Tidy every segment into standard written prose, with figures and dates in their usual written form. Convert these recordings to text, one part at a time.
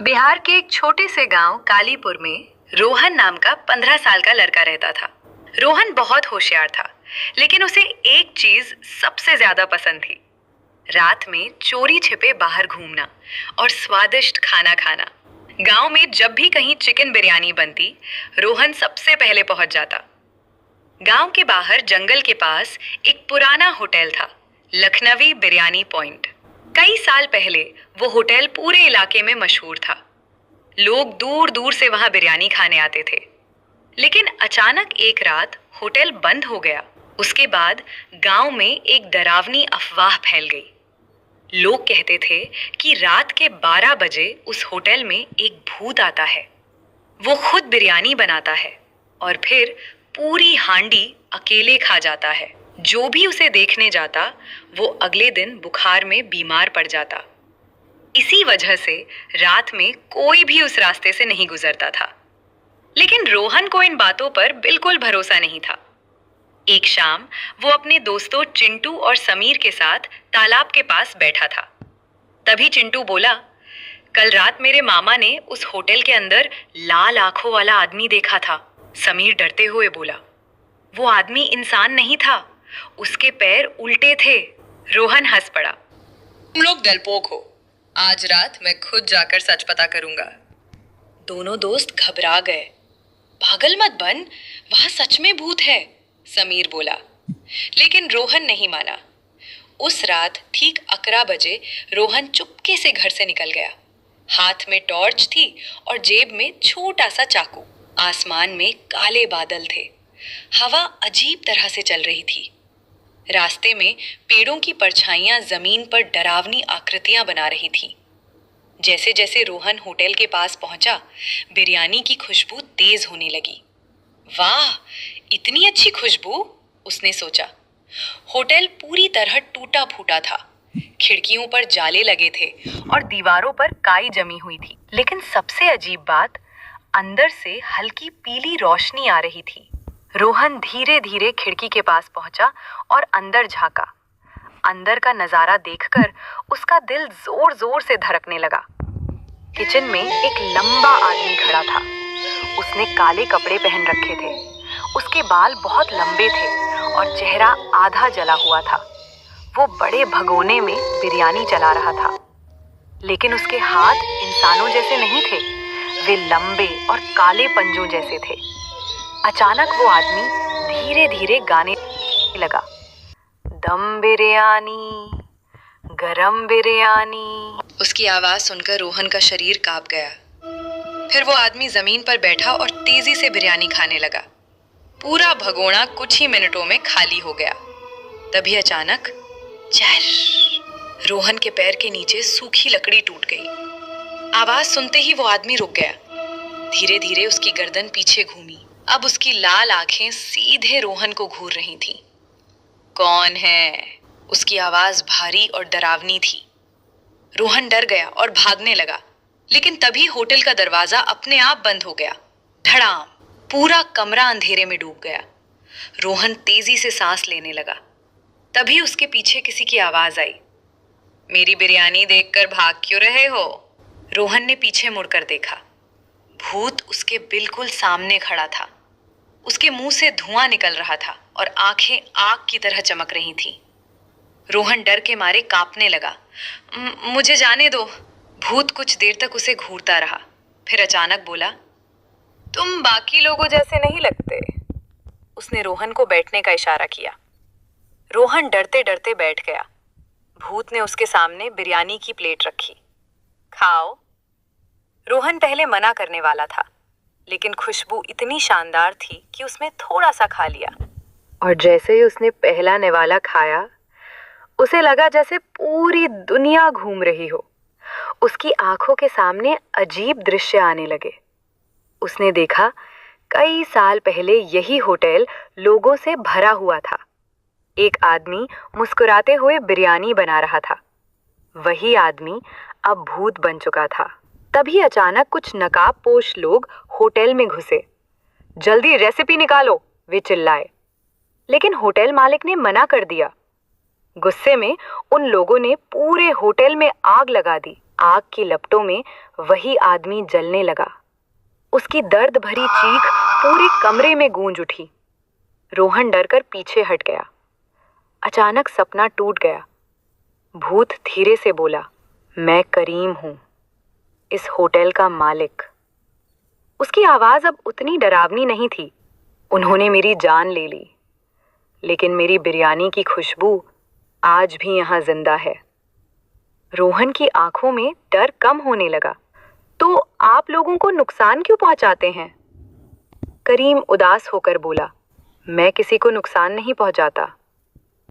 बिहार के एक छोटे से गांव कालीपुर में रोहन नाम का 15 साल का लड़का रहता था। रोहन बहुत होशियार था, लेकिन उसे एक चीज सबसे ज्यादा पसंद थी। रात में चोरी छिपे बाहर घूमना और स्वादिष्ट खाना खाना। गांव में जब भी कहीं चिकन बिरयानी बनती, रोहन सबसे पहले पहुंच जाता। गांव के बाहर जंगल के पास एक पुराना होटल था, लखनवी बिरयानी पॉइंट। कई साल पहले वो होटल पूरे इलाके में मशहूर था। लोग दूर दूर से वहां बिरयानी खाने आते थे। लेकिन अचानक एक रात होटल बंद हो गया। उसके बाद गांव में एक डरावनी अफवाह फैल गई। लोग कहते थे कि रात के 12 बजे उस होटल में एक भूत आता है। वो खुद बिरयानी बनाता है और फिर पूरी हांडी अकेले खा जाता है। जो भी उसे देखने जाता, वो अगले दिन बुखार में बीमार पड़ जाता। इसी वजह से रात में कोई भी उस रास्ते से नहीं गुजरता था। लेकिन रोहन को इन बातों पर बिल्कुल भरोसा नहीं था। एक शाम वो अपने दोस्तों चिंटू और समीर के साथ तालाब के पास बैठा था। तभी चिंटू बोला, कल रात मेरे मामा ने उस होटल के अंदर लाल आंखों वाला आदमी देखा था। समीर डरते हुए बोला, वो आदमी इंसान नहीं था, उसके पैर उल्टे थे। रोहन हंस पड़ा, तुम लोग डरपोक हो। आज रात मैं खुद जाकर सच पता करूंगा। दोनों दोस्त घबरा गए। पागल मत बन, वहां सच में भूत है, समीर बोला। लेकिन रोहन नहीं माना। उस रात ठीक 11 बजे रोहन चुपके से घर से निकल गया। हाथ में टॉर्च थी और जेब में छोटा सा चाकू। आसमान में काले बादल थे। हवा अजीब तरह से चल रही थी। रास्ते में पेड़ों की परछाइयां जमीन पर डरावनी आकृतियां बना रही थीं। जैसे जैसे रोहन होटल के पास पहुंचा, बिरयानी की खुशबू तेज होने लगी। वाह, इतनी अच्छी खुशबू, उसने सोचा। होटल पूरी तरह टूटा फूटा था। खिड़कियों पर जाले लगे थे और दीवारों पर काई जमी हुई थी। लेकिन सबसे अजीब बात, अंदर से हल्की पीली रोशनी आ रही थी। रोहन धीरे धीरे खिड़की के पास पहुंचा और अंदर झांका। अंदर का नजारा देखकर उसका दिल जोर जोर से धड़कने लगा। किचन में एक लंबा आदमी खड़ा था। उसने काले कपड़े पहन रखे थे। उसके बाल बहुत लंबे थे और चेहरा आधा जला हुआ था। वो बड़े भगोने में बिरयानी चला रहा था। लेकिन उसके हाथ इंसानों जैसे नहीं थे, वे लंबे और काले पंजों जैसे थे। अचानक वो आदमी धीरे धीरे गाने लगा, दम बिरयानी, गरम बिरयानी। उसकी आवाज सुनकर रोहन का शरीर कांप गया। फिर वो आदमी जमीन पर बैठा और तेजी से बिरयानी खाने लगा। पूरा भगोना कुछ ही मिनटों में खाली हो गया। तभी अचानक चर, रोहन के पैर के नीचे सूखी लकड़ी टूट गई। आवाज सुनते ही वो आदमी रुक गया। धीरे धीरे उसकी गर्दन पीछे घूमी। अब उसकी लाल आंखें सीधे रोहन को घूर रही थीं। कौन है? उसकी आवाज भारी और डरावनी थी। रोहन डर गया और भागने लगा। लेकिन तभी होटल का दरवाजा अपने आप बंद हो गया। धड़ाम, पूरा कमरा अंधेरे में डूब गया। रोहन तेजी से सांस लेने लगा। तभी उसके पीछे किसी की आवाज आई, मेरी बिरयानी देखकर भाग क्यों रहे हो? रोहन ने पीछे मुड़कर देखा। भूत उसके बिल्कुल सामने खड़ा था। उसके मुंह से धुआं निकल रहा था और आंखें आग की तरह चमक रही थीं। रोहन डर के मारे कांपने लगा। मुझे जाने दो। भूत कुछ देर तक उसे घूरता रहा। फिर अचानक बोला, तुम बाकी लोगों जैसे नहीं लगते। उसने रोहन को बैठने का इशारा किया। रोहन डरते डरते बैठ गया। भूत ने उसके सामने बिरयानी की प्लेट रखी। खाओ। रोहन पहले मना करने वाला था, लेकिन खुशबू इतनी शानदार थी कि उसने थोड़ा सा खा लिया। और जैसे ही उसने पहला निवाला खाया, उसे लगा जैसे पूरी दुनिया घूम रही हो। उसकी आंखों के सामने अजीब दृश्य आने लगे। उसने देखा, कई साल पहले यही होटल लोगों से भरा हुआ था। एक आदमी मुस्कुराते हुए बिरयानी बना रहा था। वही आदमी अब भूत बन चुका था। तभी अचानक कुछ नकाबपोश लोग होटल में घुसे। जल्दी रेसिपी निकालो, वे चिल्लाए। लेकिन होटल मालिक ने मना कर दिया। गुस्से में उन लोगों ने पूरे होटल में आग लगा दी। आग की लपटों में वही आदमी जलने लगा। उसकी दर्द भरी चीख पूरे कमरे में गूंज उठी। रोहन डरकर पीछे हट गया। अचानक सपना टूट गया। भूत धीरे से बोला, मैं करीम हूं, इस होटल का मालिक। उसकी आवाज अब उतनी डरावनी नहीं थी। उन्होंने मेरी जान ले ली, लेकिन मेरी बिरयानी की खुशबू आज भी यहां जिंदा है। रोहन की आंखों में डर कम होने लगा। तो आप लोगों को नुकसान क्यों पहुंचाते हैं? करीम उदास होकर बोला, मैं किसी को नुकसान नहीं पहुंचाता।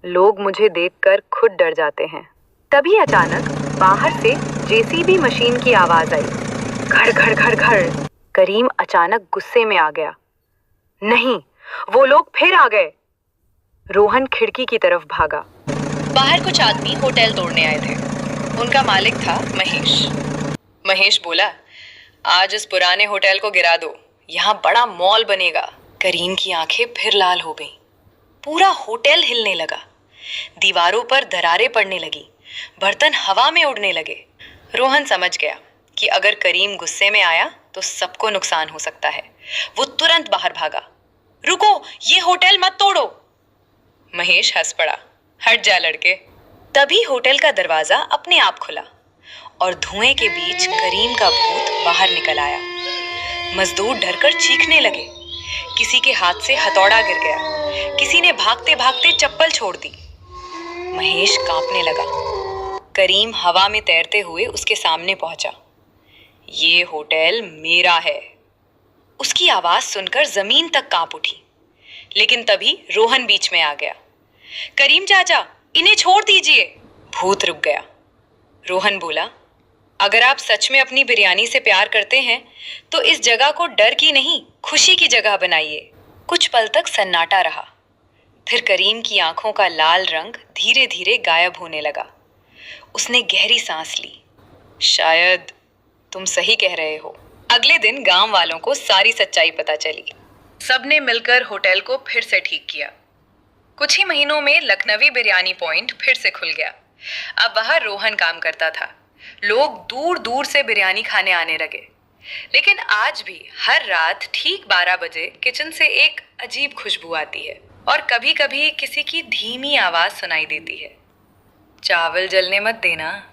लोग मुझे देखकर खुद डर जाते हैं। तभी अचानक बाहर से जेसीबी मशीन की आवाज आई। घड़ घड़ घड़ घड़। करीम अचानक गुस्से में आ गया। नहीं, वो लोग फिर आ गए। रोहन खिड़की की तरफ भागा। बाहर कुछ आदमी होटल तोड़ने आए थे। उनका मालिक था महेश। महेश बोला, आज इस पुराने होटल को गिरा दो, यहाँ बड़ा मॉल बनेगा। करीम की आंखें फिर लाल हो गईं। पूरा होटल हिलने लगा। दीवारों पर दरारें पड़ने लगी। बर्तन हवा में उड़ने लगे। रोहन समझ गया कि अगर करीम गुस्से में आया तो सबको नुकसान हो सकता है। वो तुरंत बाहर भागा। रुको, ये होटल मत तोड़ो। महेश हंस पड़ा। हट जा लड़के। तभी होटल का दरवाजा अपने आप खुला और धुएं के बीच करीम का भूत बाहर निकल आया। मजदूर डरकर चीखने लगे। किसी के हाथ से हथौड़ा गिर गया। किसी ने भागते भागते चप्पल छोड़ दी। महेश कांपने लगा। करीम हवा में तैरते हुए उसके सामने पहुंचा। ये होटल मेरा है। उसकी आवाज सुनकर जमीन तक कांप उठी। लेकिन तभी रोहन बीच में आ गया। करीम चाचा, इन्हें छोड़ दीजिए। भूत रुक गया। रोहन बोला, अगर आप सच में अपनी बिरयानी से प्यार करते हैं तो इस जगह को डर की नहीं, खुशी की जगह बनाइए। कुछ पल तक सन्नाटा रहा। फिर करीम की आंखों का लाल रंग धीरे धीरे गायब होने लगा। उसने गहरी सांस ली। शायद तुम सही कह रहे हो। अगले दिन गांव वालों को सारी सच्चाई पता चली। सबने मिलकर होटल को फिर से ठीक किया। कुछ ही महीनों में लखनवी बिरयानी पॉइंट फिर से खुल गया। अब वहां रोहन काम करता था। लोग दूर दूर से बिरयानी खाने आने लगे। लेकिन आज भी हर रात ठीक 12 बजे किचन से एक अजीब खुशबू आती है और कभी कभी किसी की धीमी आवाज सुनाई देती है, चावल जलने मत देना।